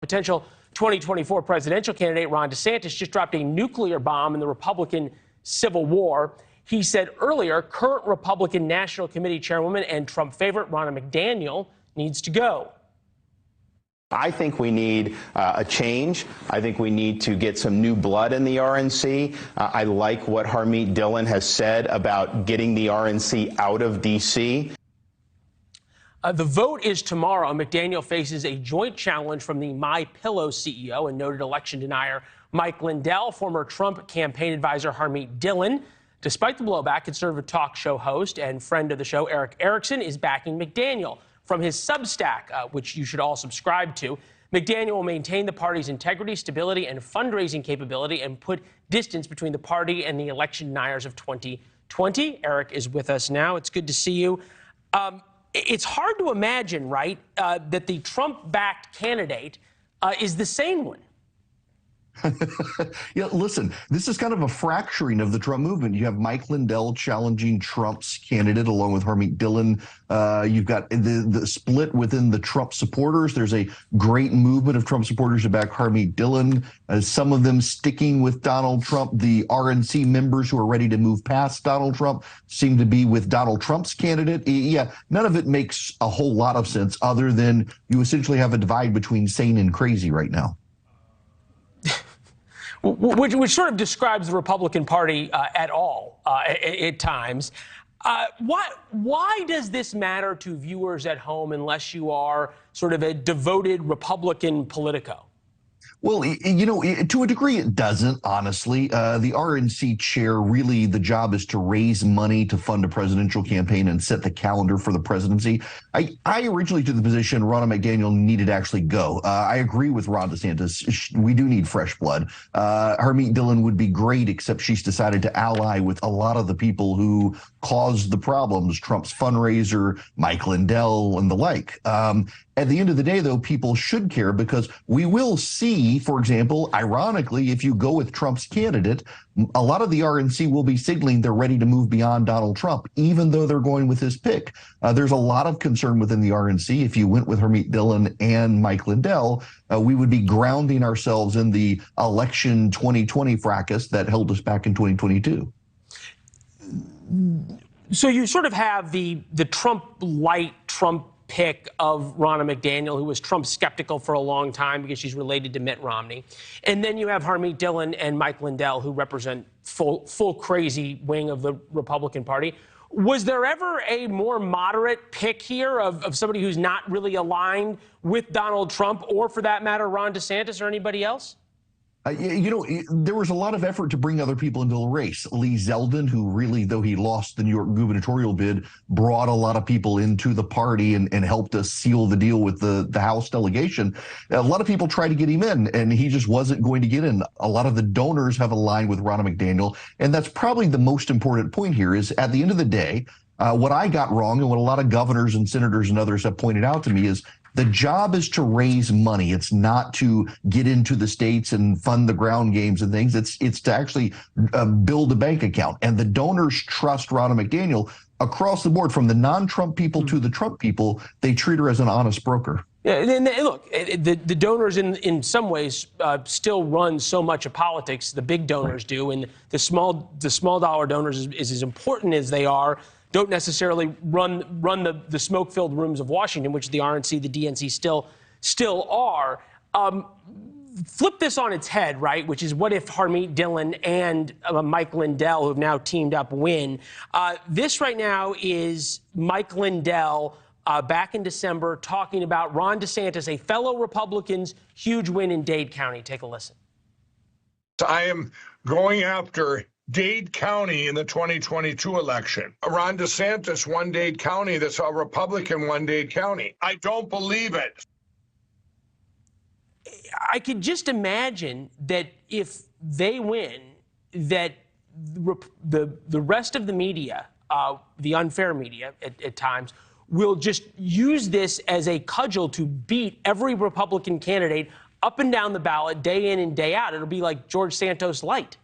Potential 2024 presidential candidate Ron DeSantis just dropped a nuclear bomb in the Republican Civil War. He said earlier, current Republican National Committee chairwoman and Trump favorite Ronna McDaniel needs to go. I think we need a change. I think we need to get some new blood in the RNC. I like what Harmeet Dillon has said about getting the RNC out of D.C. The vote is tomorrow. McDaniel faces a joint challenge from the MyPillow CEO and noted election denier Mike Lindell, former Trump campaign advisor Harmeet Dillon. Despite the blowback, conservative talk show host and friend of the show Erick Erickson is backing McDaniel from his Substack, which you should all subscribe to. McDaniel will maintain the party's integrity, stability, and fundraising capability and put distance between the party and the election deniers of 2020. Erick is with us now. It's good to see you. It's hard to imagine, right, that the Trump-backed candidate is the sane one. Yeah, listen, this is kind of a fracturing of the Trump movement. You have Mike Lindell challenging Trump's candidate along with Harmeet Dillon. You've got the split within the Trump supporters. There's a great movement of Trump supporters to back Harmeet Dillon, some of them sticking with Donald Trump. The RNC members who are ready to move past Donald Trump seem to be with Donald Trump's candidate. Yeah, none of it makes a whole lot of sense other than you essentially have a divide between sane and crazy right now. Which sort of describes the Republican Party at all at times. Why does this matter to viewers at home unless you are sort of a devoted Republican politico? Well, you know, to a degree it doesn't, honestly. The RNC chair, really the job is to raise money to fund a presidential campaign and set the calendar for the presidency. I originally took the position Ronna McDaniel needed to actually go. I agree with Ron DeSantis. We do need fresh blood. Harmeet Dillon would be great, except she's decided to ally with a lot of the people who caused the problems, Trump's fundraiser, Mike Lindell, and the like. At the end of the day, though, people should care because we will see, for example, ironically, if you go with Trump's candidate, a lot of the RNC will be signaling they're ready to move beyond Donald Trump, even though they're going with his pick. There's a lot of concern within the RNC. If you went with Harmeet Dillon and Mike Lindell, we would be grounding ourselves in the election 2020 fracas that held us back in 2022. So you sort of have the Trump-light, Trump pick of Ronna McDaniel, who was Trump skeptical for a long time because she's related to Mitt Romney. And then you have Harmeet Dillon and Mike Lindell, who represent full crazy wing of the Republican Party. Was there ever a more moderate pick here of somebody who's not really aligned with Donald Trump or, for that matter, Ron DeSantis or anybody else? You know, there was a lot of effort to bring other people into the race. Lee Zeldin, who really, though he lost the New York gubernatorial bid, brought a lot of people into the party and helped us seal the deal with the House delegation. A lot of people tried to get him in, and he just wasn't going to get in. A lot of the donors have aligned with Ronna McDaniel, and that's probably the most important point here is, at the end of the day, what I got wrong and what a lot of governors and senators and others have pointed out to me is the job is to raise money. It's not to get into the states and fund the ground games and things. It's to actually build a bank account. And the donors trust Ronna McDaniel across the board, from the non-Trump people to the Trump people. They treat her as an honest broker. Yeah, and look, the donors in some ways still run so much of politics. The big donors do, and the small dollar donors is as important as they are. Don't necessarily run the smoke-filled rooms of Washington, which the RNC, the DNC still are. Flip this on its head, right? Which is, what if Harmeet Dillon and Mike Lindell, who have now teamed up, win? This right now is Mike Lindell back in December talking about Ron DeSantis, a fellow Republican's huge win in Dade County. Take a listen. I am going after Dade County in the 2022 election. Ron DeSantis won Dade County. That's a Republican won Dade County. I don't believe it. I could just imagine that if they win, that the rest of the media, the unfair media at times, will just use this as a cudgel to beat every Republican candidate up and down the ballot, day in and day out. It'll be like George Santos light.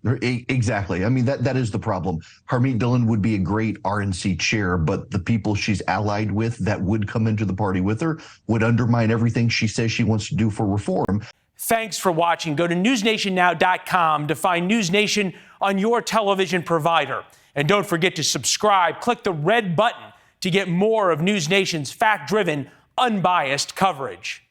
Exactly. I mean, that is the problem. Harmeet Dillon would be a great RNC chair, but the people she's allied with that would come into the party with her would undermine everything she says she wants to do for reform. Thanks for watching. Go to newsnationnow.com to find NewsNation on your television provider. And don't forget to subscribe. Click the red button to get more of NewsNation's fact-driven, unbiased coverage.